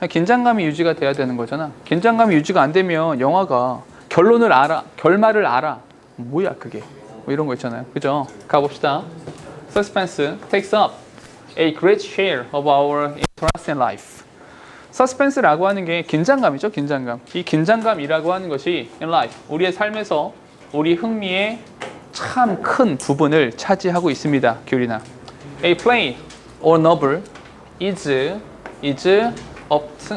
긴장감이 유지가 돼야 되는 거잖아. 긴장감이 유지가 안 되면 영화가 결말을 알아. 뭐야 그게? 뭐 이런 거 있잖아요. 그죠? 가봅시다. Suspense takes up a great share of our interest in life. 서스펜스라고 하는 게 긴장감이죠. 긴장감. 이 긴장감이라고 하는 것이 in life, 우리의 삶에서 우리 흥미의 참 큰 부분을 차지하고 있습니다. 규리나. A play or novel is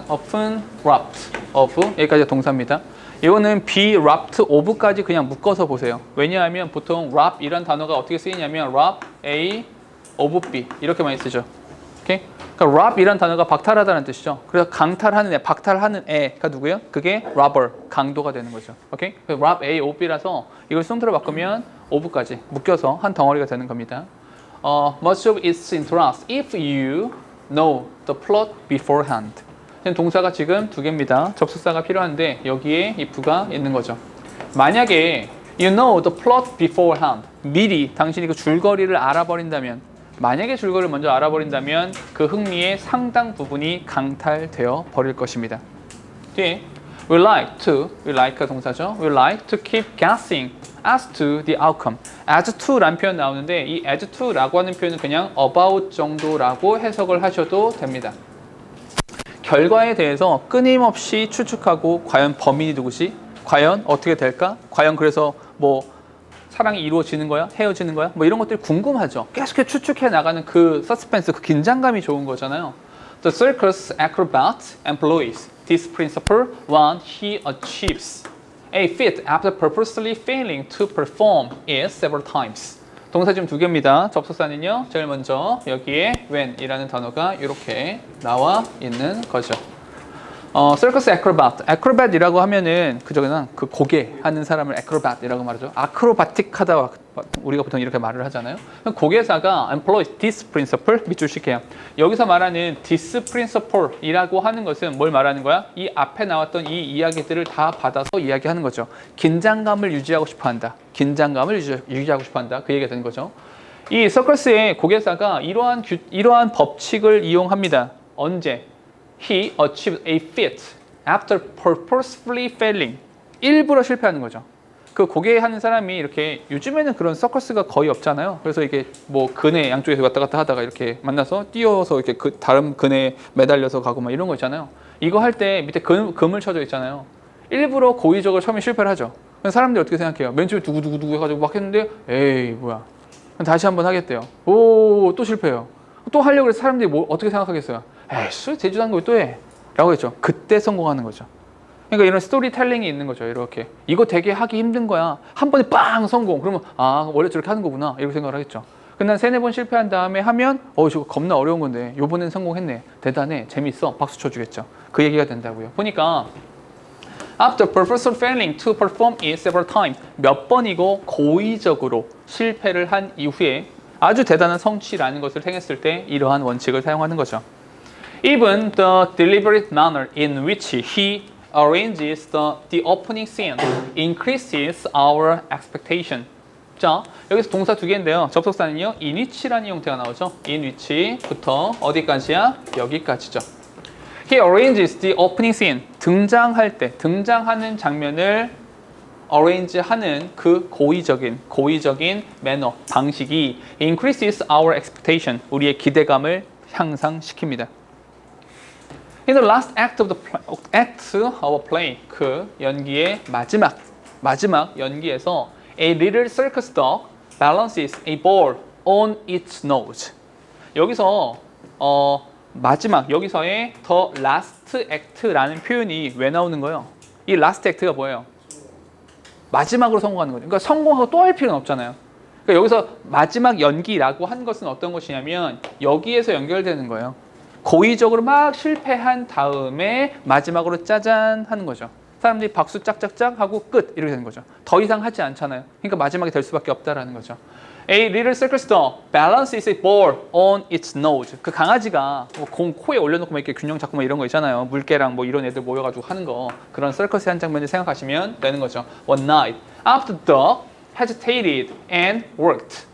often wrapped of, 여기까지 동사입니다. 이거는 be wrapped of까지 그냥 묶어서 보세요. 왜냐하면 보통 wrap이란 단어가 어떻게 쓰이냐면 wrap A of B 이렇게 많이 쓰죠. 오케이? 그러니까 wrap이란 단어가 박탈하다는 뜻이죠. 그래서 강탈하는 애, 박탈하는 애가 누구예요? 그게 robber, 강도가 되는 거죠. 오케이? wrap A of B라서 이걸 순서로 바꾸면 of까지 묶여서 한 덩어리가 되는 겁니다. Much of its interest if you know the plot beforehand. 동사가 지금 두 개입니다. 접속사가 필요한데 여기에 if가 있는 거죠. 만약에 you know the plot beforehand, 미리 당신이 그 줄거리를 알아버린다면, 만약에 줄거리를 먼저 알아버린다면 그 흥미의 상당 부분이 강탈되어 버릴 것입니다. 뒤에 we like 동사죠. We like to keep guessing as to the outcome. as to라는 표현 나오는데 이 as to라고 하는 표현은 그냥 about 정도라고 해석을 하셔도 됩니다. 결과에 대해서 끊임없이 추측하고 과연 범인이 누구지? 과연 어떻게 될까? 과연 그래서 뭐 사랑이 이루어지는 거야? 헤어지는 거야? 뭐 이런 것들이 궁금하죠. 계속해서 추측해 나가는 그 서스펜스, 그 긴장감이 좋은 거잖아요. The circus acrobat employs this principle when he achieves a feat after purposely failing to perform it several times. 동사 지금 두 개입니다. 접속사는요. 제일 먼저 여기에 when이라는 단어가 이렇게 나와 있는 거죠. circus acrobat. acrobat이라고 하면은 그냥 그 고개 하는 사람을 acrobat이라고 말하죠. 아크로바틱하다 우리가 보통 이렇게 말을 하잖아요. 고개사가 employs this principle 밑줄 칠게요. 여기서 말하는 this principle이라고 하는 것은 뭘 말하는 거야? 이 앞에 나왔던 이 이야기들을 다 받아서 이야기하는 거죠. 긴장감을 유지하고 싶어한다. 긴장감을 유지하고 싶어한다. 그 얘기가 되는 거죠. 이 서커스의 고개사가 이러한 법칙을 이용합니다. 언제? He achieved a feat after purposefully failing. 일부러 실패하는 거죠. 그 고개 하는 사람이 이렇게 요즘에는 그런 서커스가 거의 없잖아요. 그래서 이게 뭐 그네 양쪽에서 왔다 갔다 하다가 이렇게 만나서 뛰어서 이렇게 그 다른 그네에 매달려서 가고 막 이런 거 있잖아요. 이거 할 때 밑에 금을 쳐져 있잖아요. 일부러 고의적으로 처음에 실패를 하죠. 사람들이 어떻게 생각해요? 맨 처음에 두구두구두구 해가지고 막 했는데 에이 뭐야. 다시 한번 하겠대요. 오, 또 실패해요. 또 하려고 해서 사람들이 뭐 어떻게 생각하겠어요? 에이, 제주도 한 거 또 해. 라고 했죠. 그때 성공하는 거죠. 그러니까 이런 스토리텔링이 있는 거죠. 이렇게. 이거 되게 하기 힘든 거야. 한 번에 빵 성공. 그러면 아, 원래 저렇게 하는 거구나. 이렇게 생각을 하겠죠. 근데 한 3-4번 실패한 다음에 하면 저거 겁나 어려운 건데 요번엔 성공했네. 대단해. 재밌어. 박수 쳐주겠죠. 그 얘기가 된다고요. 보니까 After purposeful failing to perform it several times. 몇 번이고 고의적으로 실패를 한 이후에 아주 대단한 성취라는 것을 행했을 때 이러한 원칙을 사용하는 거죠. Even the deliberate manner in which he arranges the opening scene increases our expectation. 자, 여기서 동사 두 개인데요. 접속사는요. in which라는 형태가 나오죠. in which부터 어디까지야? 여기까지죠. He arranges the opening scene. 등장할 때, 등장하는 장면을 arrange하는 그 고의적인 매너, 방식이 increases our expectation. 우리의 기대감을 향상시킵니다. In the last act of a play, 그 연기의 마지막 연기에서 a little circus dog balances a ball on its nose. 여기서 마지막 여기서의 the last act라는 표현이 왜 나오는 거예요? 이 last act가 뭐예요? 마지막으로 성공하는 거죠. 그러니까 성공하고 또 할 필요는 없잖아요. 그러니까 여기서 마지막 연기라고 한 것은 어떤 것이냐면 여기에서 연결되는 거예요. 고의적으로 막 실패한 다음에 마지막으로 짜잔 하는 거죠. 사람들이 박수 짝짝짝 하고 끝 이렇게 되는 거죠. 더 이상 하지 않잖아요. 그러니까 마지막에 될 수밖에 없다라는 거죠. A little circus dog balances a ball on its nose. 그 강아지가 공 코에 올려놓고 막 이렇게 균형 잡고 막 이런 거 있잖아요. 물개랑 뭐 이런 애들 모여가지고 하는 거. 그런 서커스의 한 장면을 생각하시면 되는 거죠. One night, after the dog hesitated and worked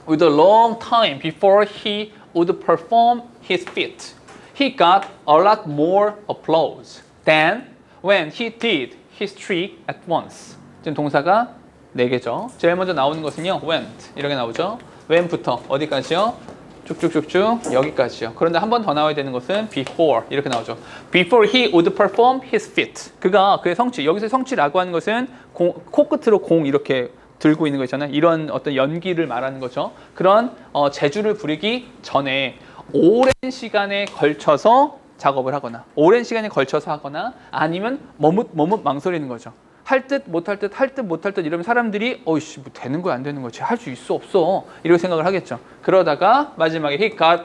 with a long time before he would perform his feat. He got a lot more applause than when he did his trick at once. 지금 동사가 4개죠. 제일 먼저 나오는 것은요. went 이렇게 나오죠. when부터 어디까지요? 쭉쭉쭉쭉 여기까지요. 그런데 한 번 더 나와야 되는 것은 before 이렇게 나오죠. Before he would perform his feat. 그가 그의 성취. 여기서 성취라고 하는 것은 코끝으로 공 이렇게 들고 있는 거 있잖아요. 이런 어떤 연기를 말하는 거죠. 그런 재주를 부리기 전에 오랜 시간에 걸쳐서 작업을 하거나 오랜 시간에 걸쳐서 하거나 아니면 머뭇 망설이는 거죠. 할 듯 못할 듯 할 듯 못할 듯 이러면 사람들이 어이씨 뭐 되는 거야 안 되는 거지 할 수 있어 없어 이렇게 생각을 하겠죠. 그러다가 마지막에 he got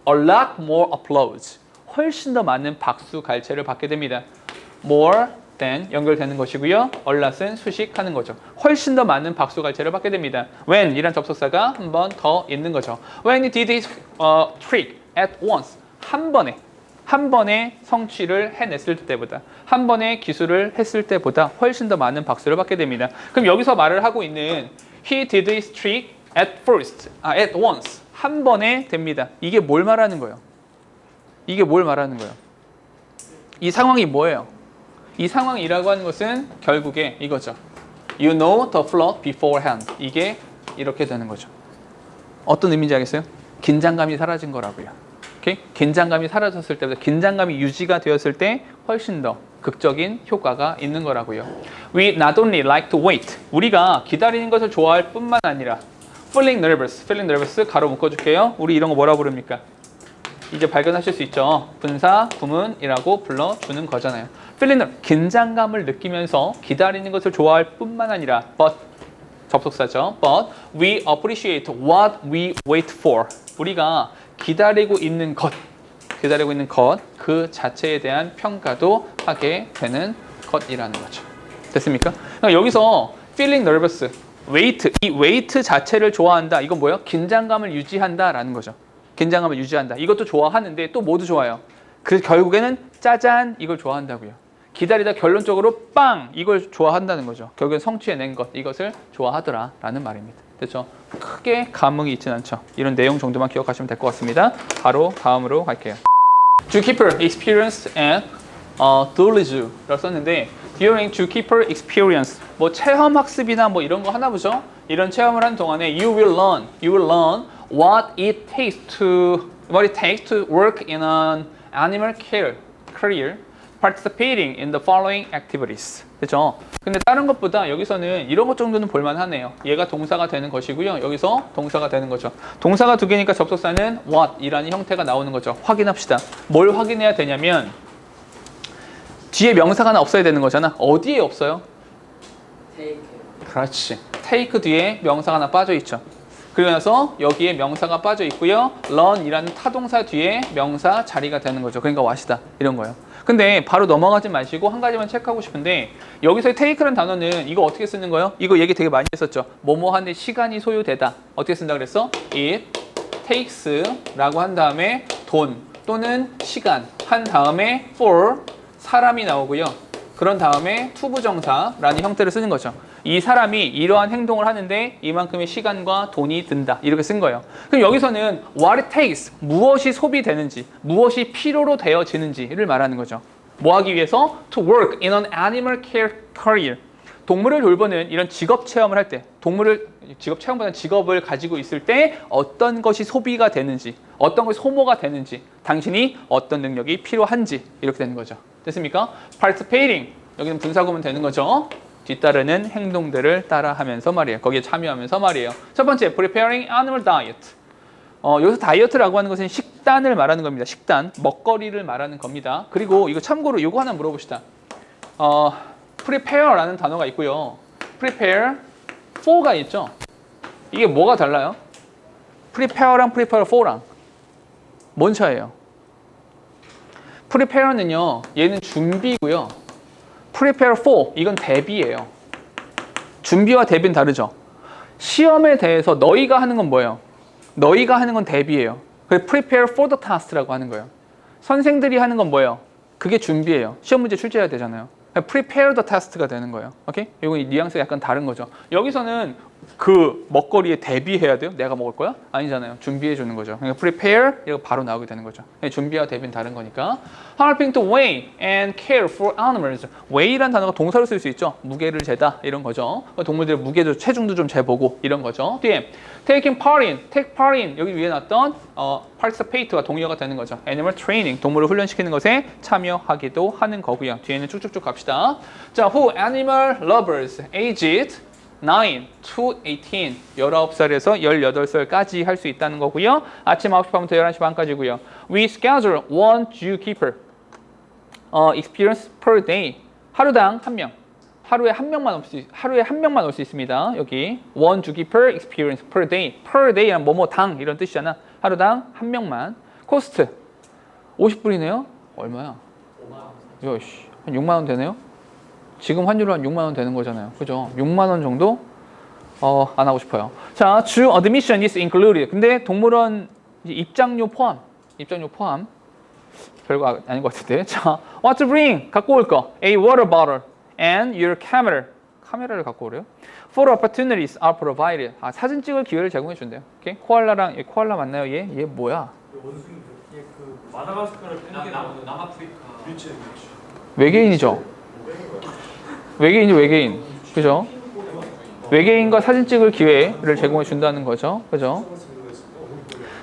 a lot more applause. 훨씬 더 많은 박수 갈채를 받게 됩니다. more than 연결되는 것이고요. a lot은 수식하는 거죠. 훨씬 더 많은 박수 갈채를 받게 됩니다. when 이란 접속사가 한 번 더 있는 거죠. when he did his trick at once. 한 번에 성취를 해냈을 때보다 한 번에 기술을 했을 때보다 훨씬 더 많은 박수를 받게 됩니다. 그럼 여기서 말을 하고 있는 he did his trick at first, at once 한 번에 됩니다. 이게 뭘 말하는 거예요? 이게 뭘 말하는 거예요? 이 상황이 뭐예요? 이 상황이라고 하는 것은 결국에 이거죠. You know the flow beforehand. 이게 이렇게 되는 거죠. 어떤 의미인지 알겠어요? 긴장감이 사라진 거라고요. 긴장감이 사라졌을 때보다 긴장감이 유지가 되었을 때 훨씬 더 극적인 효과가 있는 거라고요. We not only like to wait. 우리가 기다리는 것을 좋아할 뿐만 아니라 feeling nervous 가로 묶어줄게요. 우리 이런 거 뭐라 부릅니까? 이제 발견하실 수 있죠. 분사, 구문이라고 불러주는 거잖아요. feeling nervous, 긴장감을 느끼면서 기다리는 것을 좋아할 뿐만 아니라 but 접속사죠. But we appreciate what we wait for. 우리가 기다리고 있는 것 그 자체에 대한 평가도 하게 되는 것이라는 거죠. 됐습니까? 그러니까 여기서 feeling nervous, wait, 이 wait 자체를 좋아한다. 이건 뭐예요? 긴장감을 유지한다라는 거죠. 긴장감을 유지한다. 이것도 좋아하는데 또 모두 좋아요. 그래서 결국에는 짜잔 이걸 좋아한다고요. 기다리다 결론적으로 빵 이걸 좋아한다는 거죠. 결국엔 성취해낸 것 이것을 좋아하더라라는 말입니다. 됐죠? 크게 감흥이 있진 않죠. 이런 내용 정도만 기억하시면 될 것 같습니다. 바로 다음으로 갈게요. Zookeeper experience at Dully Zoo라고 썼는데 during zookeeper experience 뭐 체험 학습이나 뭐 이런 거 하나 보죠. 이런 체험을 한 동안에 you will learn what it takes to work in an animal care career participating in the following activities. 그렇죠? 근데 다른 것보다 여기서는 이런 것 정도는 볼만하네요. 얘가 동사가 되는 것이고요. 여기서 동사가 되는 거죠. 동사가 두 개니까 접속사는 what이라는 형태가 나오는 거죠. 확인합시다. 뭘 확인해야 되냐면 뒤에 명사가 하나 없어야 되는 거잖아. 어디에 없어요? take. 그렇지. take 뒤에 명사가 하나 빠져 있죠. 그러면서 여기에 명사가 빠져 있고요. learn이라는 타동사 뒤에 명사 자리가 되는 거죠. 그러니까 what이다. 이런 거예요. 근데 바로 넘어가지 마시고 한 가지만 체크하고 싶은데 여기서 take라는 단어는 이거 어떻게 쓰는 거예요? 이거 얘기 되게 많이 했었죠. 뭐뭐 하는데 시간이 소요되다. 어떻게 쓴다 그랬어? It takes 라고 한 다음에 돈 또는 시간 한 다음에 for 사람이 나오고요. 그런 다음에 투부정사라는 형태를 쓰는 거죠. 이 사람이 이러한 행동을 하는데 이만큼의 시간과 돈이 든다. 이렇게 쓴 거예요. 그럼 여기서는 what it takes, 무엇이 소비되는지, 무엇이 필요로 되어지는지를 말하는 거죠. 뭐 하기 위해서? To work in an animal care career. 동물을 돌보는 이런 직업 체험을 할 때, 직업 체험보다는 직업을 가지고 있을 때 어떤 것이 소비가 되는지, 어떤 것이 소모가 되는지, 당신이 어떤 능력이 필요한지 이렇게 되는 거죠. 됐습니까? Participating, 여기는 분사구문 되는 거죠. 뒤따르는 행동들을 따라하면서 말이에요. 거기에 참여하면서 말이에요. 첫 번째, preparing animal diet. 여기서 다이어트라고 하는 것은 식단을 말하는 겁니다. 식단, 먹거리를 말하는 겁니다. 그리고 이거 참고로 이거 하나 물어봅시다. prepare라는 단어가 있고요. prepare for가 있죠. 이게 뭐가 달라요? prepare랑 prepare for랑 뭔 차이예요? prepare는요, 얘는 준비고요. prepare for, 이건 대비예요. 준비와 대비는 다르죠. 시험에 대해서 너희가 하는 건 뭐예요? 너희가 하는 건 대비예요. 그래서 prepare for the test라고 하는 거예요. 선생들이 하는 건 뭐예요? 그게 준비예요. 시험 문제 출제해야 되잖아요. prepare the test가 되는 거예요. 오케이? 이거 뉘앙스가 약간 다른 거죠. 여기서는 그 먹거리에 대비해야 돼요? 내가 먹을 거야? 아니잖아요. 준비해 주는 거죠. 그러니까 prepare 이거 바로 나오게 되는 거죠. 준비와 대비는 다른 거니까. helping to weigh and care for animals. weigh란 단어가 동사로 쓸 수 있죠. 무게를 재다 이런 거죠. 동물들의 무게도 체중도 좀 재보고 이런 거죠. 뒤에 taking part in, take part in 여기 위에 놨던 participate가 동의어가 되는 거죠. animal training 동물을 훈련시키는 것에 참여하기도 하는 거고요. 뒤에는 쭉쭉쭉 갑시다. 자, who animal lovers aged 9 to 18, 19살에서 18살까지 할 수 있다는 거고요. 아침 9시 반부터 11시 반까지고요. We schedule one zookeeper experience per day. 하루당 한 명. 하루에 한 명만 올 수 있습니다. 여기 one zookeeper experience per day. per day란 뭐뭐당 이런 뜻이잖아. 하루당 한 명만. 코스트 50불이네요. 얼마야? 5만 원. 한 6만 원 되네요. 지금 환율로 한 6만 원 되는 거잖아요. 그죠? 6만 원 정도? 안 하고 싶어요. 자, Zoo admission is included. 근데 동물원 입장료 포함. 별거 아닌 것 같은데. 자, what to bring? 갖고 올 거. A water bottle and your camera. 카메라를 갖고 오래요. Photo opportunities are provided. 사진 찍을 기회를 제공해 준대요. 오케이? 코알라랑 코알라 맞나요? 얘 뭐야? 원숭이 그 마다가스카르 펭귄 남아프리카 외계인이죠. 외계인. 그죠? 외계인과 사진 찍을 기회를 제공해 준다는 거죠. 그죠?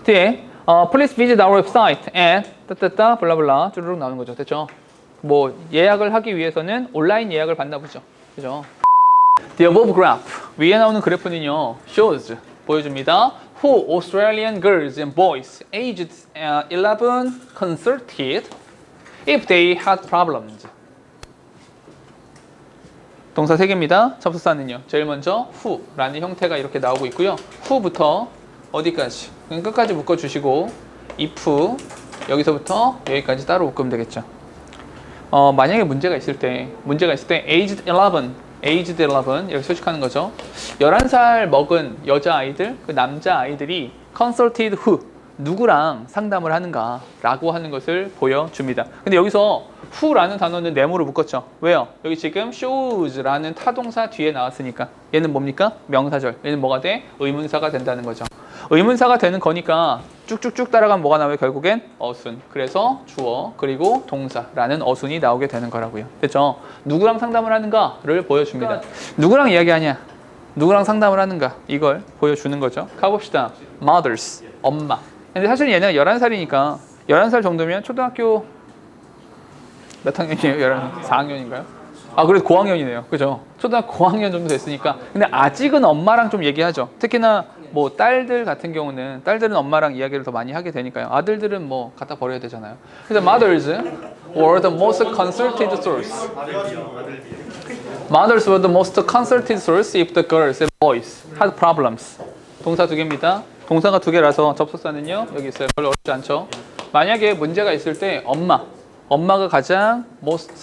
뒤에 please visit our website and 따따따 블라블라 쭈르륵 나오는 거죠. 됐죠? 뭐 예약을 하기 위해서는 온라인 예약을 받나 보죠. 그죠? The above graph 위에 나오는 그래프는요. shows 보여줍니다. Who Australian girls and boys aged 11 consulted if they had problems. 동사 3개입니다. 접속사는요. 제일 먼저 who라는 형태가 이렇게 나오고 있고요. who부터 어디까지? 그냥 끝까지 묶어주시고 if 여기서부터 여기까지 따로 묶으면 되겠죠. 만약에 문제가 있을 때 aged 11 이렇게 소식하는 거죠. 11살 먹은 여자아이들, 그 남자아이들이 consulted who 누구랑 상담을 하는가라고 하는 것을 보여줍니다. 근데 여기서 who라는 단어는 네모로 묶었죠. 왜요? 여기 지금 shows라는 타동사 뒤에 나왔으니까 얘는 뭡니까? 명사절. 얘는 뭐가 돼? 의문사가 된다는 거죠. 의문사가 되는 거니까 쭉쭉쭉 따라가면 뭐가 나와요? 결국엔 어순. 그래서 주어 그리고 동사라는 어순이 나오게 되는 거라고요. 됐죠? 누구랑 상담을 하는가를 보여줍니다. 누구랑 이야기하냐? 누구랑 상담을 하는가? 이걸 보여주는 거죠. 가봅시다. mothers, 엄마. 근데 사실 얘네가 11살이니까 11살 정도면 초등학교 몇 학년이에요? 4학년인가요? 그래도 고학년이네요. 그죠? 초등학교 고학년 정도 됐으니까. 근데 아직은 엄마랑 좀 얘기하죠. 특히나 뭐 딸들 같은 경우는 딸들은 엄마랑 이야기를 더 많이 하게 되니까요. 아들들은 뭐 갖다 버려야 되잖아요. 그래서 mothers were the most consulted source. Mothers were the most consulted source if the girls and boys had problems. 동사 2개입니다. 동사가 2개라서 접속사는요. 여기 있어요. 별로 어렵지 않죠. 만약에 문제가 있을 때 엄마가 가장 most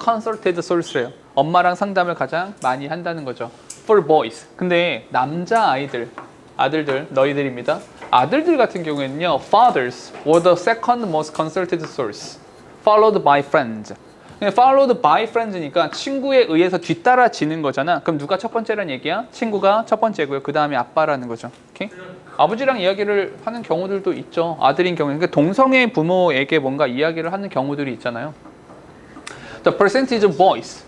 consulted source래요. 엄마랑 상담을 가장 많이 한다는 거죠. For boys. 근데 남자 아들들, 너희들입니다. 아들들 같은 경우에는요. Fathers were the second most consulted source. Followed by friends. followed by friends니까 친구에 의해서 뒤따라지는 거잖아. 그럼 누가 첫 번째란 얘기야? 친구가 첫 번째고요. 그 다음에 아빠라는 거죠. 오케이? 아버지랑 이야기를 하는 경우들도 있죠. 아들인 경우에. 그러니까 동성애 부모에게 뭔가 이야기를 하는 경우들이 있잖아요. The percentage of boys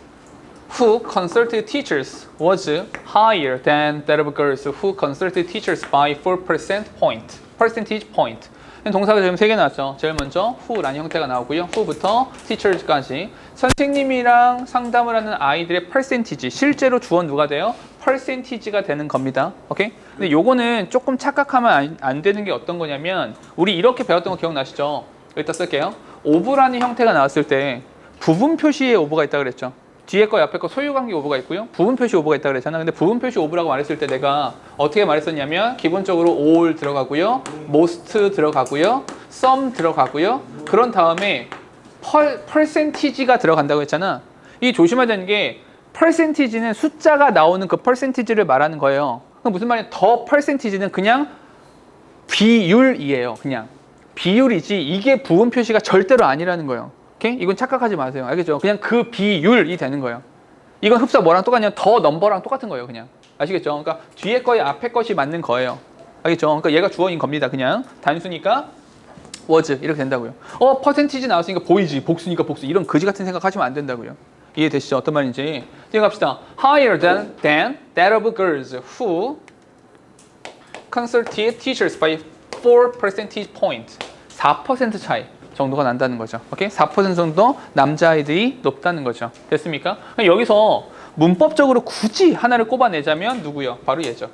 who consulted teachers was higher than that of girls who consulted teachers by 4% point. percentage point. 동사가 지금 3개 나왔죠. 제일 먼저 who라는 형태가 나오고요. who부터 teachers까지 선생님이랑 상담을 하는 아이들의 percentage, 실제로 주어 누가 돼요? percentage가 되는 겁니다. 오케이? 근데 요거는 조금 착각하면 안 되는 게 어떤 거냐면 우리 이렇게 배웠던 거 기억나시죠? 여기다 쓸게요. of라는 형태가 나왔을 때 부분 표시에 of가 있다 그랬죠. 뒤에 거 옆에 거 소유관계 오브가 있고요. 부분 표시 오브가 있다고 그랬잖아. 근데 부분 표시 오브라고 말했을 때 내가 어떻게 말했었냐면 기본적으로 all 들어가고요. most 들어가고요. some 들어가고요. 그런 다음에 percentage가 들어간다고 했잖아. 이 조심해야 되는 게 percentage는 숫자가 나오는 그 percentage를 말하는 거예요. 그럼 무슨 말이냐? 더 percentage는 그냥 비율이에요. 그냥 비율이지 이게 부분 표시가 절대로 아니라는 거예요. 오케이? 이건 착각하지 마세요. 알겠죠? 그냥 그 비율이 되는 거예요. 이건 흡사 뭐랑 똑같냐? 더 넘버랑 똑같은 거예요. 그냥 아시겠죠? 그러니까 뒤에 거에 앞에 것이 맞는 거예요. 알겠죠? 그러니까 얘가 주어인 겁니다. 그냥 단수니까 was 이렇게 된다고요. 퍼센티지 나왔으니까 보이지, 복수니까 복수. 이런 거지 같은 생각하시면 안 된다고요. 이해되시죠? 어떤 말인지. 생각합시다. Higher than that of girls who consulted teachers by 4 percentage point. 4% 차이 정도가 난다는 거죠. 오케이? 4% 정도 남자아이들이 높다는 거죠. 됐습니까? 여기서 문법적으로 굳이 하나를 꼽아내자면 누구요? 바로 얘죠.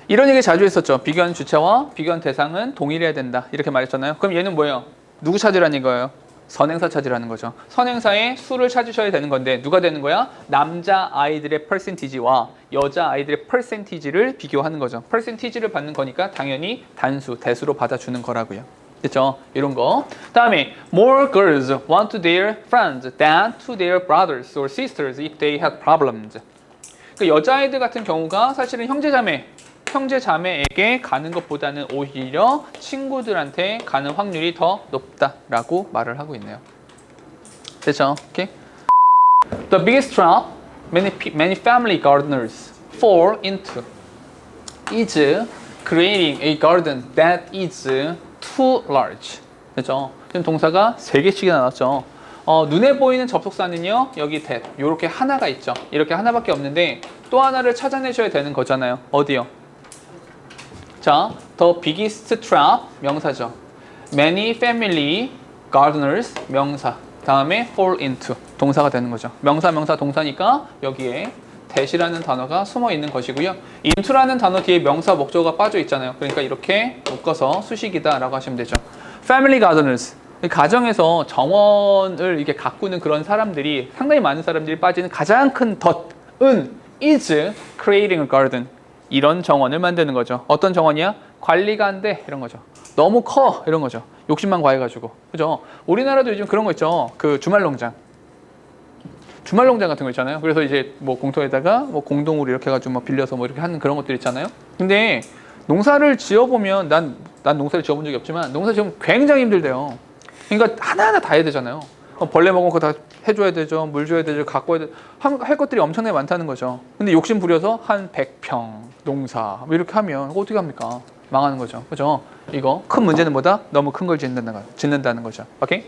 이런 얘기 자주 했었죠. 비교한 주체와 비교한 대상은 동일해야 된다. 이렇게 말했잖아요. 그럼 얘는 뭐예요? 누구 찾으라는 거예요? 선행사 찾으라는 거죠. 선행사의 수를 찾으셔야 되는 건데 누가 되는 거야? 남자 아이들의 퍼센티지와 여자 아이들의 퍼센티지를 비교하는 거죠. 퍼센티지를 받는 거니까 당연히 단수, 대수로 받아주는 거라고요. 됐죠? 이런 거. 다음에 more girls want to their friends than to their brothers or sisters if they had problems. 그 여자아이들 같은 경우가 사실은 형제자매에게 가는 것보다는 오히려 친구들한테 가는 확률이 더 높다라고 말을 하고 있네요. 됐죠? 오케이? The biggest trap many family gardeners fall into is creating a garden that is too large. 됐죠? 지금 동사가 3개씩이나 나왔죠. 눈에 보이는 접속사는요, 여기 that, 요렇게 하나가 있죠. 이렇게 하나밖에 없는데 또 하나를 찾아내셔야 되는 거잖아요. 어디요? 자, the biggest trap 명사죠. Many family gardeners 명사. 다음에 fall into 동사가 되는 거죠. 명사 동사니까 여기에 that이라는 단어가 숨어 있는 것이고요. into라는 단어 뒤에 명사 목적어가 빠져 있잖아요. 그러니까 이렇게 묶어서 수식이다라고 하시면 되죠. Family gardeners. 가정에서 정원을 이렇게 가꾸는 그런 사람들이 상당히 많은 사람들이 빠지는 가장 큰 덫은 is creating a garden. 이런 정원을 만드는 거죠. 어떤 정원이야? 관리가 안 돼. 이런 거죠. 너무 커. 이런 거죠. 욕심만 과해가지고. 그죠? 우리나라도 요즘 그런 거 있죠. 그 주말농장 같은 거 있잖아요. 그래서 이제 뭐 공터에다가 뭐 공동으로 이렇게 해가지고 뭐 빌려서 뭐 이렇게 하는 그런 것들 있잖아요. 근데 농사를 지어보면 난 농사를 지어본 적이 없지만 농사 지으면 굉장히 힘들대요. 그러니까 하나하나 다 해야 되잖아요. 벌레 먹은 거 다 해줘야 되죠. 물 줘야 되죠. 가꿔야 되죠. 할 것들이 엄청나게 많다는 거죠. 근데 욕심 부려서 한 100평 농사 뭐 이렇게 하면 어떻게 합니까? 망하는 거죠. 그죠? 이거 큰 문제는 뭐다? 너무 큰 걸 짓는다는 거죠. 오케이?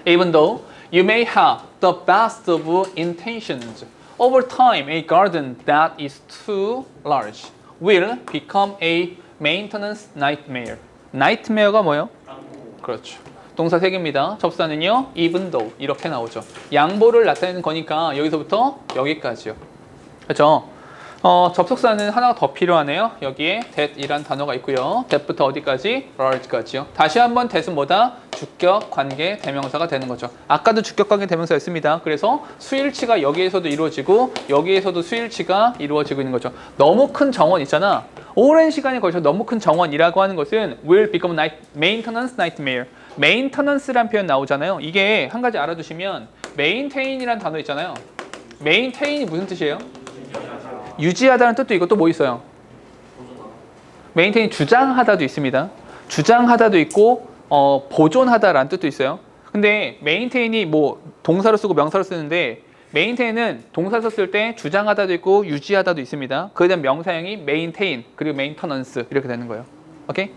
Even though you may have the best of intentions, over time a garden that is too large will become a maintenance nightmare. nightmare가 뭐예요? 그렇죠. 동사 3개입니다. 접사는요, even though 이렇게 나오죠. 양보를 나타내는 거니까 여기서부터 여기까지요. 그렇죠? 접속사는 하나가 더 필요하네요. 여기에 that이란 단어가 있고요. that부터 어디까지? large까지요. 다시 한번 that은 뭐다? 주격, 관계, 대명사가 되는 거죠. 아까도 주격, 관계, 대명사였습니다. 그래서 수일치가 여기에서도 이루어지고 여기에서도 수일치가 이루어지고 있는 거죠. 너무 큰 정원 있잖아. 오랜 시간에 걸쳐 너무 큰 정원이라고 하는 것은 will become maintenance nightmare. maintenance란 표현 나오잖아요. 이게 한 가지 알아두시면 maintain이란 단어 있잖아요. maintain이 무슨 뜻이에요? 유지하다는 뜻도 있고 또 뭐 있어요? maintain 주장하다도 있습니다. 주장하다도 있고 보존하다라는 뜻도 있어요. 근데 maintain이 뭐 동사로 쓰고 명사로 쓰는데 maintain은 동사 썼을 때 주장하다도 있고 유지하다도 있습니다. 그에 대한 명사형이 maintain 그리고 maintenance 이렇게 되는 거예요. 오케이?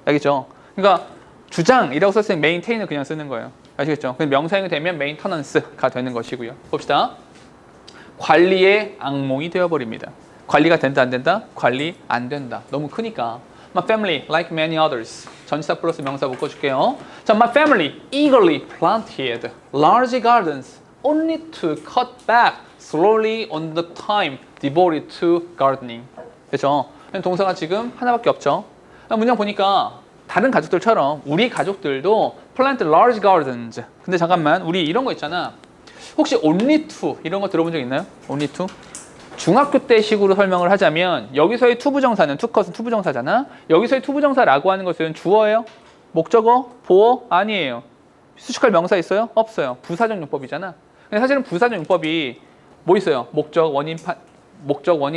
알겠죠? 그러니까 주장이라고 썼을 때 maintain을 그냥 쓰는 거예요. 아시겠죠? 근데 명사형이 되면 maintenance가 되는 것이고요. 봅시다. 관리의 악몽이 되어버립니다. 관리가 된다 안 된다? 관리 안 된다. 너무 크니까. My family, like many others. 전치사 플러스 명사 묶어줄게요. 자, my family eagerly planted large gardens only to cut back slowly on the time devoted to gardening. 그렇죠? 동사가 지금 하나밖에 없죠. 문장 보니까 다른 가족들처럼 우리 가족들도 plant large gardens. 근데 잠깐만, 우리 이런 거 있잖아. 혹시 only to 이런 거 들어본 적 있나요? only to? 중학교 때 식으로 설명을 하자면 여기서의 투부정사는 투컷은 투부정사잖아. 여기서의 투부정사라고 하는 것은 주어예요? 목적어? 보어? 아니에요. 수식할 명사 있어요? 없어요. 부사적 용법이잖아. 근데 사실은 부사적 용법이 뭐 있어요? 목적, 원인,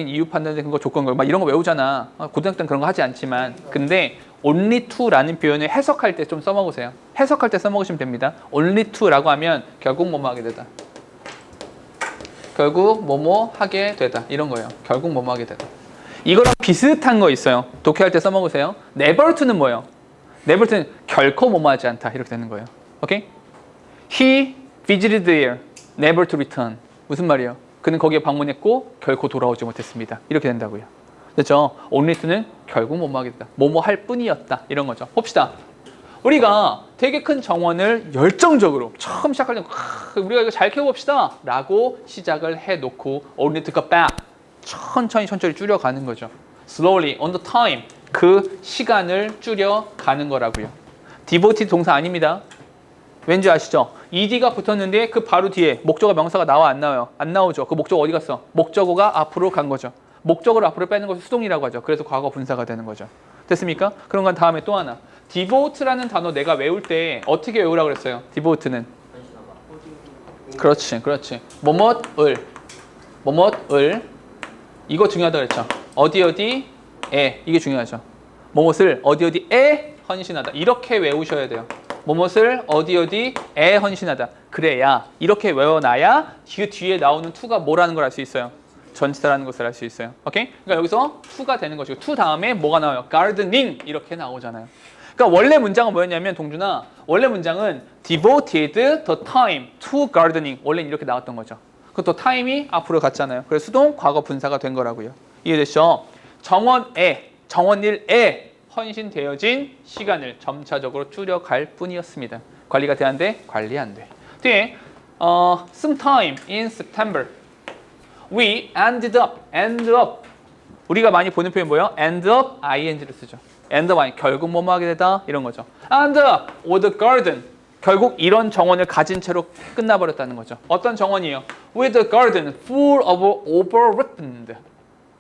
이유 판단 근거, 조건 막 이런 거 외우잖아. 고등학교 때는 그런 거 하지 않지만. 근데 only to라는 표현을 해석할 때 좀 써먹으세요. 해석할 때 써먹으시면 됩니다. only to라고 하면 결국 뭐뭐 하게 되다. 결국 뭐뭐 하게 되다 이런 거예요. 결국 뭐뭐 하게 되다. 이거랑 비슷한 거 있어요. 독해할 때 써먹으세요. never to는 뭐예요? never to는 결코 뭐뭐 하지 않다 이렇게 되는 거예요. 오케이? He visited there, never to return. 무슨 말이에요? 그는 거기에 방문했고 결코 돌아오지 못했습니다. 이렇게 된다고요. 됐죠? only to는 결국 뭐뭐 하게 되다. 뭐뭐 할 뿐이었다. 이런 거죠. 봅시다. 우리가 되게 큰 정원을 열정적으로 처음 시작할 때 우리가 이거 잘 키워봅시다 라고 시작을 해놓고 only took a back. 천천히 줄여가는 거죠. slowly, on the time. 그 시간을 줄여가는 거라고요. devoted 동사 아닙니다. 왠지 아시죠? ed가 붙었는데 그 바로 뒤에 목적어 명사가 나와 안 나와요? 안 나오죠. 그 목적어 어디 갔어? 목적어가 앞으로 간 거죠. 목적어를 앞으로 빼는 것을 수동이라고 하죠. 그래서 과거 분사가 되는 거죠. 됐습니까? 그런 건 다음에 또 하나. devote라는 단어 내가 외울 때 어떻게 외우라고 그랬어요? devote는 그렇지. 뭐뭇을 이거 중요하다 그랬죠. 어디에 이게 중요하죠. 뭐뭇을 어디에 헌신하다 이렇게 외우셔야 돼요. 뭐뭇을 어디에 헌신하다. 그래야 이렇게 외워놔야 그 뒤에 나오는 to가 뭐라는 걸 알 수 있어요. 전치사라는 것을 알 수 있어요. 오케이? 그러니까 여기서 to가 되는 것이고 to 다음에 뭐가 나와요? gardening 이렇게 나오잖아요. 그러니까 원래 문장은 뭐였냐면 동준아 원래 문장은 devoted the time to gardening 원래는 이렇게 나왔던 거죠. 그것도 time이 앞으로 갔잖아요. 그래서 수동 과거 분사가 된 거라고요. 이해됐죠? 정원일에 헌신되어진 시간을 점차적으로 줄여갈 뿐이었습니다. 관리가 돼야 안 돼? 관리 안 돼. 뒤에 sometime in September we ended up 우리가 많이 보는 표현 뭐예요? end up ing를 쓰죠. end up 결국 뭐뭐 하게 되다 이런 거죠. end up with the garden 결국 이런 정원을 가진 채로 끝나버렸다는 거죠. 어떤 정원이에요? with the garden full of overripened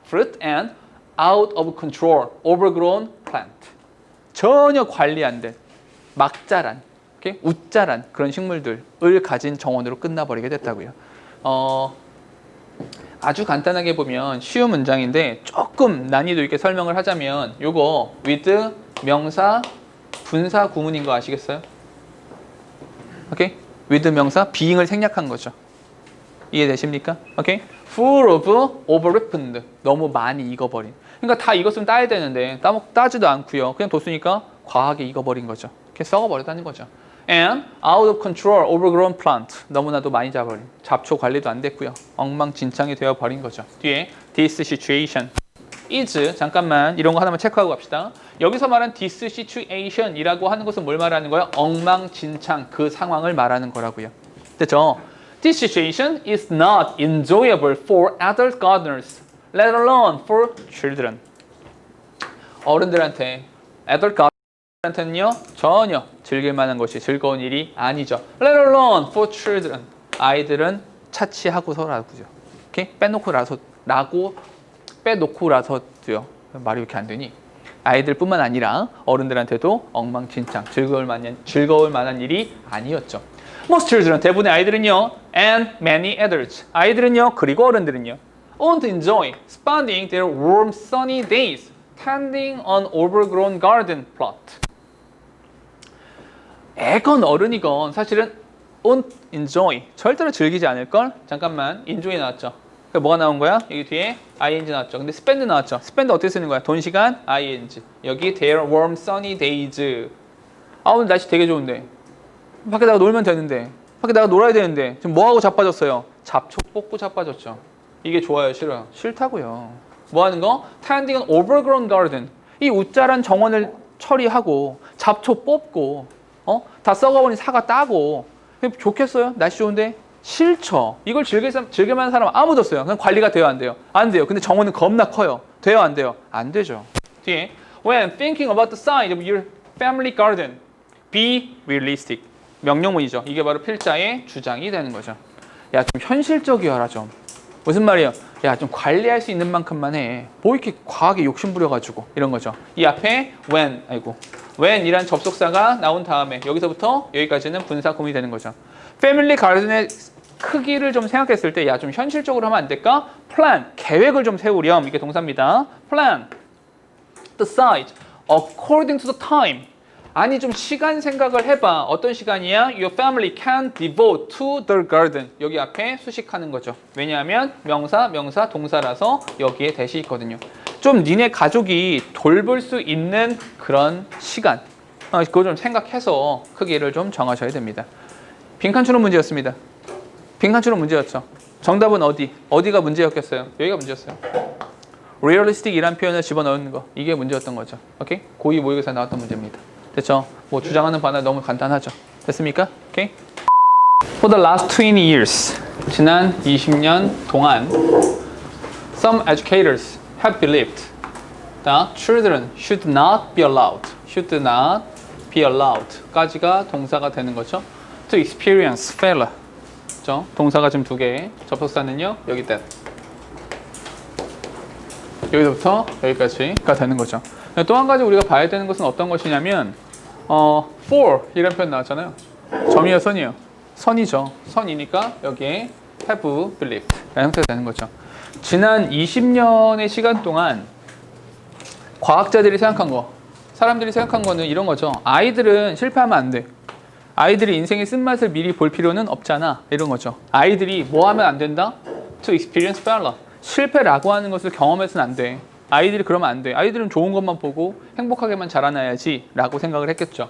fruit and out of control overgrown plant 전혀 관리 안 된 막 자란 웃자란 그런 식물들을 가진 정원으로 끝나버리게 됐다고요. 아주 간단하게 보면 쉬운 문장인데 조금 난이도 있게 설명을 하자면 요거 with 명사 분사 구문인 거 아시겠어요? 오케이? with 명사 being을 생략한 거죠. 이해되십니까? 오케이? full of overripened 너무 많이 익어버린 그러니까 다 익었으면 따야 되는데 따지도 않고요. 그냥 뒀으니까 과하게 익어버린 거죠. 이렇게 썩어버렸다는 거죠. And out of control, overgrown plant. 너무나도 많이 자버린. 잡초 관리도 안 됐고요. 엉망진창이 되어버린 거죠. 뒤에 this situation is 잠깐만 이런 거 하나만 체크하고 갑시다. 여기서 말한 this situation이라고 하는 것은 뭘 말하는 거예요? 엉망진창 그 상황을 말하는 거라고요. 됐죠? This situation is not enjoyable for adult gardeners, let alone for children. 어른들한테 adult gardeners한테는요 전혀 즐길 만한 것이 즐거운 일이 아니죠. Let alone for children. 아이들은 차치하고서라고요. 오케이? 빼놓고라서도요. 말이 왜 이렇게 안 되니? 아이들뿐만 아니라 어른들한테도 엉망진창 즐거울 만한 일이 아니었죠. Most children 대부분의 아이들은요, and many adults 아이들은요 그리고 어른들은요, won't enjoy spending their warm sunny days tending an overgrown garden plot. 애건 어른이건 사실은 won't enjoy 절대로 즐기지 않을 걸. 잠깐만 enjoy 나왔죠. 그 뭐가 나온 거야? 여기 뒤에 ing 나왔죠. 근데 spend 나왔죠. spend 어떻게 쓰는 거야? 돈, 시간, ing. 여기 their warm sunny days. 아 오늘 날씨 되게 좋은데. 밖에 나가 놀면 되는데. 밖에 나가 놀아야 되는데. 지금 뭐하고 자빠졌어요? 잡초 뽑고 자빠졌죠. 이게 좋아요? 싫어요? 싫다고요. 뭐 하는 거? Tending an overgrown garden. 이 웃자란 정원을 처리하고 잡초 뽑고 다 썩어버린 사과 따고 좋겠어요? 날씨 좋은데? 싫죠. 이걸 즐길만한 사람 아무도 없어요. 그냥 관리가 돼요, 안 돼요? 안 돼요. 근데 정원은 겁나 커요. 돼요, 안 돼요? 안 되죠. 뒤에 When thinking about the size of your family garden, be realistic. 명령문이죠. 이게 바로 필자의 주장이 되는 거죠. 야, 좀 현실적이어라 좀. 무슨 말이에요? 야, 좀 관리할 수 있는 만큼만 해. 뭐 이렇게 과하게 욕심 부려가지고 이런 거죠. 이 앞에 when이란 접속사가 나온 다음에 여기서부터 여기까지는 분사 구문이 되는 거죠. 패밀리 가든의 크기를 좀 생각했을 때, 야, 좀 현실적으로 하면 안 될까? plan, 계획을 좀 세우렴. 이게 동사입니다. plan the size according to the time. 아니 좀 시간 생각을 해봐. 어떤 시간이야? Your family can devote to the garden. 여기 앞에 수식하는 거죠. 왜냐하면 명사, 동사라서 여기에 대시 있거든요. 좀 니네 가족이 돌볼 수 있는 그런 시간. 그거 좀 생각해서 크기를 좀 정하셔야 됩니다. 빈칸 추론 문제였습니다. 빈칸 추론 문제였죠. 정답은 어디? 어디가 문제였겠어요? 여기가 문제였어요. realistic이란 표현을 집어넣는 거. 이게 문제였던 거죠. 오케이? 고2 모의고사에 나왔던 문제입니다. 됐죠? 뭐 주장하는 바는 너무 간단하죠. 됐습니까? 오케이? For the last 20 years. 지난 20년 동안 some educators have believed that children should not be allowed. should not be allowed. 까지가 동사가 되는 거죠. to experience failure. 그렇죠? 동사가 지금 두 개. 접속사는요. 여기 that. 여기서부터 여기까지가 되는 거죠. 또 한 가지 우리가 봐야 되는 것은 어떤 것이냐면 for 이런 표현 나왔잖아요. 점이요, 선이요? 선이죠. 선이니까 여기에 have believed 라는 형태가 되는 거죠. 지난 20년의 시간 동안 과학자들이 생각한 거, 사람들이 생각한 거는 이런 거죠. 아이들은 실패하면 안 돼. 아이들이 인생의 쓴맛을 미리 볼 필요는 없잖아. 이런 거죠. 아이들이 뭐 하면 안 된다? To experience failure. 실패라고 하는 것을 경험해서는 안 돼. 아이들이 그러면 안 돼. 아이들은 좋은 것만 보고 행복하게만 자라나야지 라고 생각을 했겠죠.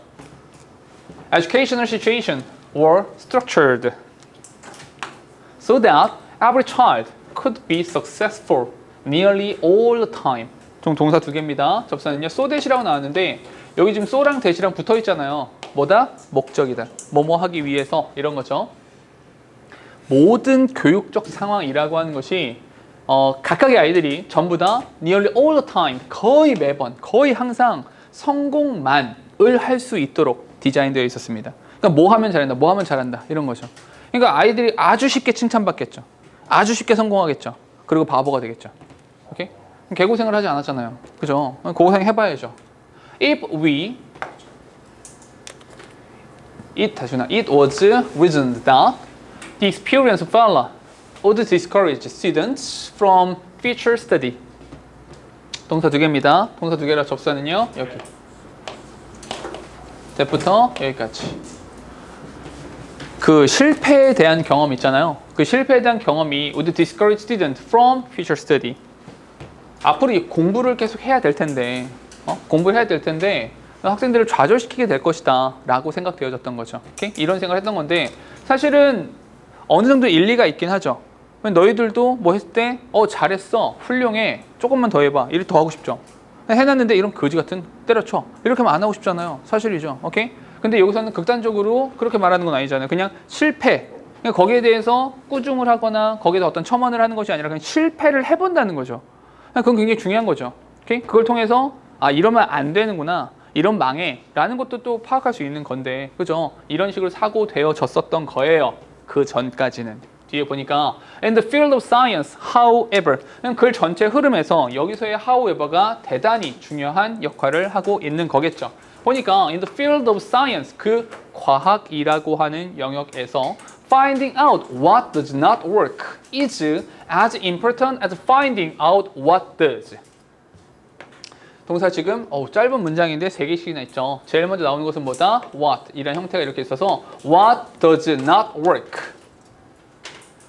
Educational situation were structured so that every child could be successful nearly all the time. 동사 두 개입니다. 접사는요. so that이라고 나왔는데 여기 지금 so랑 that이랑 붙어 있잖아요. 뭐다? 목적이다. 뭐뭐 하기 위해서 이런 거죠. 모든 교육적 상황이라고 하는 것이 각각의 아이들이 전부 다 nearly all the time, 거의 매번, 거의 항상 성공만을 할 수 있도록 디자인되어 있었습니다. 그러니까 뭐 하면 잘한다, 뭐 하면 잘한다 이런 거죠. 그러니까 아이들이 아주 쉽게 칭찬받겠죠. 아주 쉽게 성공하겠죠. 그리고 바보가 되겠죠. 오케이? 개고생을 하지 않았잖아요. 그죠? 고생 해봐야죠. If it was reasoned that the experience of failure would discourage students from future study. 동사 두 개입니다. 동사 두 개라 접사는요. 여기. that부터 여기까지. 그 실패에 대한 경험 있잖아요. 그 실패에 대한 경험이 would discourage students from future study. 앞으로 이 공부를 계속 해야 될 텐데, 공부를 해야 될 텐데 학생들을 좌절시키게 될 것이다 라고 생각되어졌던 거죠. 오케이? 이런 생각을 했던 건데 사실은 어느 정도 일리가 있긴 하죠. 너희들도 뭐 했을 때 잘했어, 훌륭해, 조금만 더 해봐, 일 더 하고 싶죠. 해놨는데 이런 거지 같은 때려쳐, 이렇게 하면 안 하고 싶잖아요. 사실이죠. 오케이? 근데 여기서는 극단적으로 그렇게 말하는 건 아니잖아요. 그냥 실패, 그냥 거기에 대해서 꾸중을 하거나 거기에다 어떤 첨언을 하는 것이 아니라 그냥 실패를 해본다는 거죠. 그건 굉장히 중요한 거죠. 오케이? 그걸 통해서 이러면 안 되는구나, 이런 망해 라는 것도 또 파악할 수 있는 건데, 그죠? 이런 식으로 사고되어졌었던 거예요. 그 전까지는. 뒤에 보니까 in the field of science, however, 글 전체 흐름에서 여기서의 however가 대단히 중요한 역할을 하고 있는 거겠죠. 보니까 in the field of science, 그 과학이라고 하는 영역에서 finding out what does not work is as important as finding out what does. 동사 지금 짧은 문장인데 3개씩이나 있죠. 제일 먼저 나오는 것은 뭐다? what 이란 형태가 이렇게 있어서 what does not work.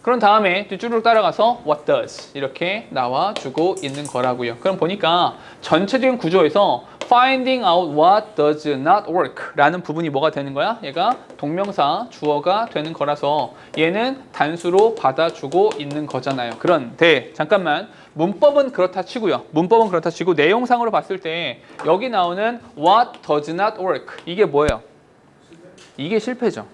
그런 다음에 쭉 따라가서 what does 이렇게 나와주고 있는 거라고요. 그럼 보니까 전체적인 구조에서 finding out what does not work 라는 부분이 뭐가 되는 거야? 얘가 동명사 주어가 되는 거라서 얘는 단수로 받아주고 있는 거잖아요. 그런데 잠깐만, 문법은 그렇다 치고요. 문법은 그렇다 치고 내용상으로 봤을 때 여기 나오는 what does not work 이게 뭐예요? 이게 실패죠.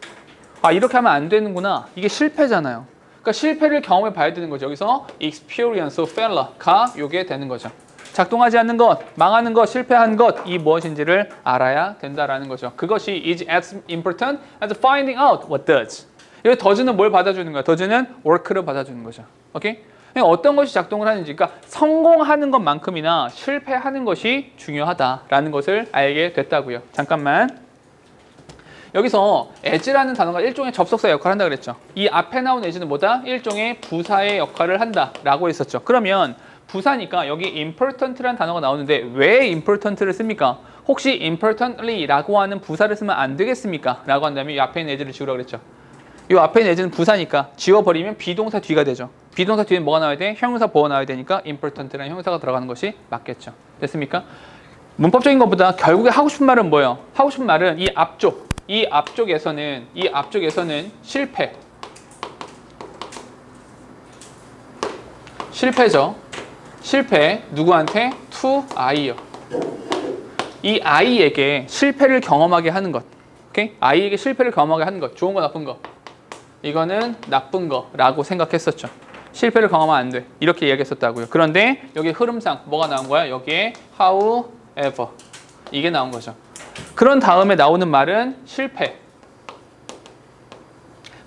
이렇게 하면 안 되는구나. 이게 실패잖아요. 그러니까 실패를 경험해 봐야 되는 거죠. 여기서 experience of failure가 요게 되는 거죠. 작동하지 않는 것, 망하는 것, 실패한 것, 이 무엇인지를 알아야 된다라는 거죠. 그것이 is as important as finding out what does. 여기 does는 뭘 받아주는 거야? does는 work를 받아주는 거죠. 오케이? 어떤 것이 작동을 하는지, 그러니까 성공하는 것만큼이나 실패하는 것이 중요하다라는 것을 알게 됐다고요. 잠깐만. 여기서 as라는 단어가 일종의 접속사 역할을 한다 그랬죠. 이 앞에 나온 as는 뭐다? 일종의 부사의 역할을 한다라고 했었죠. 그러면 부사니까 여기 important라는 단어가 나오는데 왜 important를 씁니까? 혹시 importantly라고 하는 부사를 쓰면 안 되겠습니까? 라고 한다면 이 앞에 있는 as를 지우라고 그랬죠. 이 앞에 있는 as는 부사니까 지워버리면 비동사 뒤가 되죠. 비동사 뒤에 뭐가 나와야 돼? 형용사 보어 나와야 되니까 important라는 형용사가 들어가는 것이 맞겠죠. 됐습니까? 문법적인 것보다 결국에 하고 싶은 말은 뭐예요? 하고 싶은 말은 이 앞쪽에서는 실패죠. 실패 누구한테? to I요. 이 I에게 실패를 경험하게 하는 것. 오케이? I에게 실패를 경험하게 하는 것. 좋은 거 나쁜 거. 이거는 나쁜 거라고 생각했었죠. 실패를 경험하면 안 돼. 이렇게 이야기했었다고요. 그런데 여기 흐름상 뭐가 나온 거야? 여기에 however 이게 나온 거죠. 그런 다음에 나오는 말은 실패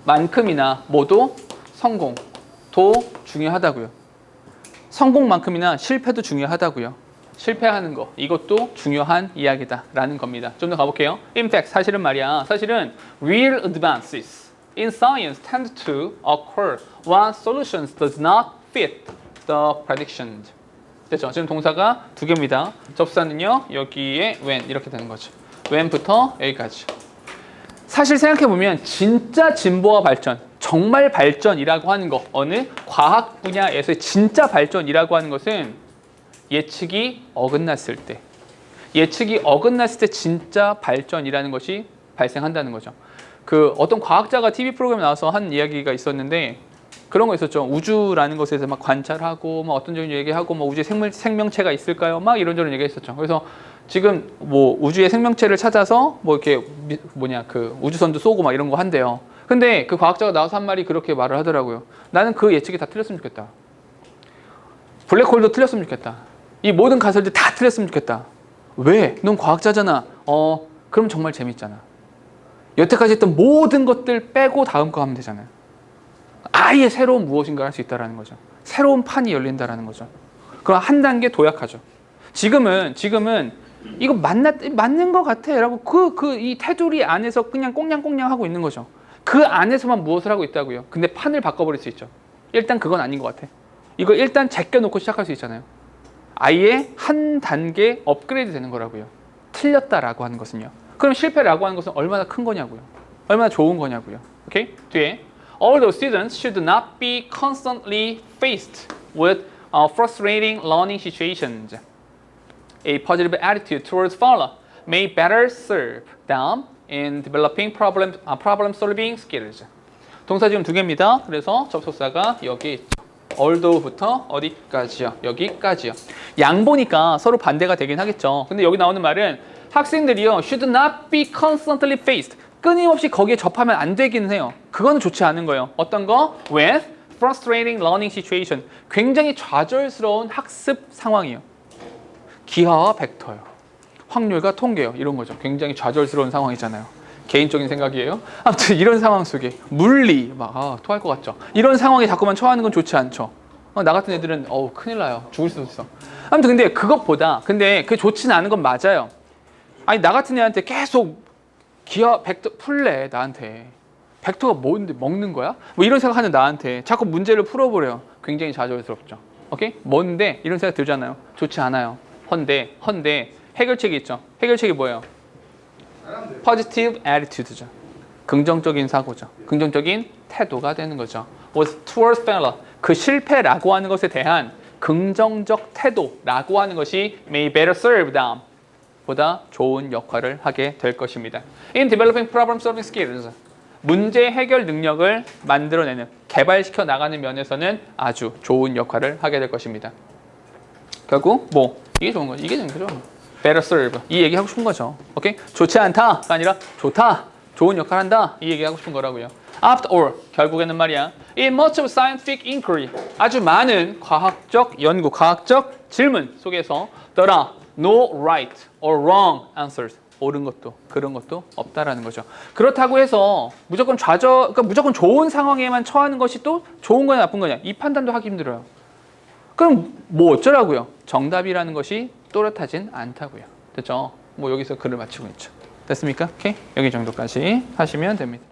만큼이나 모두 성공도 중요하다고요. 성공만큼이나 실패도 중요하다고요. 실패하는 거 이것도 중요한 이야기다라는 겁니다. 좀 더 가볼게요. In fact 사실은 말이야. 사실은 real advances in science tend to occur when solutions does not fit the predictions. 됐죠? 지금 동사가 두 개입니다. 접사는요 여기에 when 이렇게 되는 거죠. when부터 여기까지. 사실 생각해보면 진짜 진보와 발전, 정말 발전이라고 하는 거, 어느 과학 분야에서의 진짜 발전이라고 하는 것은 예측이 어긋났을 때, 진짜 발전이라는 것이 발생한다는 거죠. 그 어떤 과학자가 TV 프로그램에 나와서 한 이야기가 있었는데 그런 거 있었죠. 우주라는 것에서 막 관찰하고 막 어떤 적인 얘기하고 뭐 우주에 생명체가 있을까요? 막 이런저런 얘기했었죠. 그래서 지금 뭐 우주의 생명체를 찾아서 뭐 이렇게 그 우주선도 쏘고 막 이런 거 한대요. 근데 그 과학자가 나와서 한 말이 그렇게 말을 하더라고요. 나는 그 예측이 다 틀렸으면 좋겠다. 블랙홀도 틀렸으면 좋겠다. 이 모든 가설들 다 틀렸으면 좋겠다. 왜? 넌 과학자잖아. 그럼 정말 재밌잖아. 여태까지 했던 모든 것들 빼고 다음 거 하면 되잖아요. 아예 새로운 무엇인가 할 수 있다는 거죠. 새로운 판이 열린다는 거죠. 그럼 한 단계 도약하죠. 지금은 이거 맞는 것 같아 라고 이 테두리 안에서 그냥 꽁냥꽁냥 하고 있는 거죠. 그 안에서만 무엇을 하고 있다고요. 근데 판을 바꿔버릴 수 있죠. 일단 그건 아닌 것 같아. 이거 일단 제껴놓고 시작할 수 있잖아요. 아예 한 단계 업그레이드 되는 거라고요. 틀렸다라고 하는 것은요. 그럼 실패라고 하는 것은 얼마나 큰 거냐고요. 얼마나 좋은 거냐고요. 오케이? 뒤에 Although students should not be constantly faced with frustrating learning situations, a positive attitude towards failure may better serve them in developing problem-solving skills. 동사 지금 두 개입니다. 그래서 접속사가 여기 있죠. although부터 어디까지요? 여기까지요. 양 보니까 서로 반대가 되긴 하겠죠. 근데 여기 나오는 말은 학생들이요 should not be constantly faced. 끊임없이 거기에 접하면 안 되기는 해요. 그거는 좋지 않은 거예요. 어떤 거? With frustrating learning situation. 굉장히 좌절스러운 학습 상황이에요. 기하와 벡터요. 확률과 통계요. 이런 거죠. 굉장히 좌절스러운 상황이잖아요. 개인적인 생각이에요. 아무튼 이런 상황 속에 물리 막 토할 것 같죠. 이런 상황에 자꾸만 처하는 건 좋지 않죠. 나 같은 애들은 큰일 나요. 죽을 수도 있어. 아무튼 근데 그게 좋지는 않은 건 맞아요. 아니 나 같은 애한테 계속 기하 벡터 풀래 나한테. 벡터가 뭔데 먹는 거야? 뭐 이런 생각하는 나한테 자꾸 문제를 풀어보래요. 굉장히 좌절스럽죠. 오케이? 뭔데? 이런 생각 들잖아요. 좋지 않아요. 헌데 해결책이 있죠. 해결책이 뭐예요? Positive attitude죠. 긍정적인 사고죠. 긍정적인 태도가 되는 거죠. Was towards failure. 그 실패라고 하는 것에 대한 긍정적 태도라고 하는 것이 may better serve them. 보다 좋은 역할을 하게 될 것입니다. In developing problem-solving skills. 문제 해결 능력을 만들어내는, 개발시켜 나가는 면에서는 아주 좋은 역할을 하게 될 것입니다. 결국 이게 좋은 거죠. 이게 좋은 거죠. Better serve. 이 얘기하고 싶은 거죠. 오케이? 좋지 않다가 아니라 좋다. 좋은 역할 한다. 이 얘기하고 싶은 거라고요. After all, 결국에는 말이야. In much of scientific inquiry. 아주 많은 과학적 연구, 과학적 질문 속에서 there are no right or wrong answers. 옳은 것도 그런 것도 없다라는 거죠. 그렇다고 해서 그러니까 무조건 좋은 상황에만 처하는 것이 또 좋은 거냐 나쁜 거냐 이 판단도 하기 힘들어요. 그럼 어쩌라고요? 정답이라는 것이 또렷하진 않다고요. 됐죠? 여기서 글을 마치고 있죠. 됐습니까? 오케이? 여기 정도까지 하시면 됩니다.